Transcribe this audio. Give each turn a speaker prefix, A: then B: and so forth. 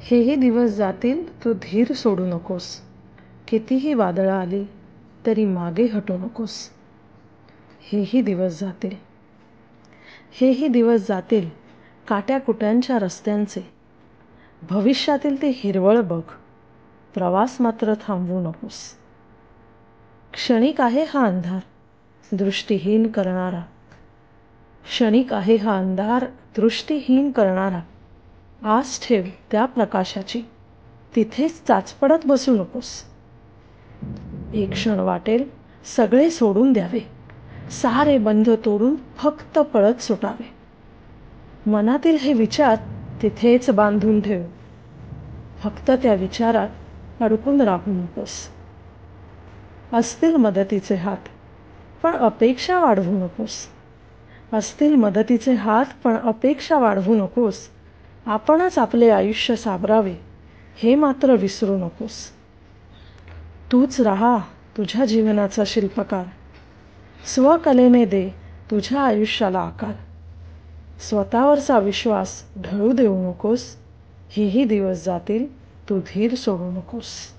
A: हेही दिवस जातील, तू धीर सोडू नकोस. कितीही वादळं आली तरी मागे हटू नकोस. हेही दिवस जातील. हेही दिवस जातील काट्याकुट्यांच्या रस्त्यांचे. भविष्यातील ते हिरवळ बघ, प्रवास मात्र थांबवू नकोस. क्षणिक आहे हा अंधार, दृष्टीहीन करणारा. क्षणिक आहे हा अंधार, दृष्टीहीन करणारा. आस ठेव त्या प्रकाशाची, तिथेच चाचपडत बसू नकोस. एक क्षण वाटेल सगळे सोडून द्यावे, सारे बंध तोडून फक्त पळत सुटावे. मनातील हे विचार तिथेच बांधून ठेव, फक्त त्या विचारात अडकून राहू नकोस. असतील मदतीचे हात, पण अपेक्षा वाढवू नकोस. असतील मदतीचे हात, पण अपेक्षा वाढवू नकोस. आपणच आपले आयुष्य सावरावे हे मात्र विसरू नकोस. तूच राहा तुझ्या जीवनाचा शिल्पकार. स्वकलेने दे तुझ्या आयुष्याला आकार. स्वतःवरचा विश्वास ढळू देऊ नकोस. हेही दिवस जातील, तू धीर सोडू नकोस.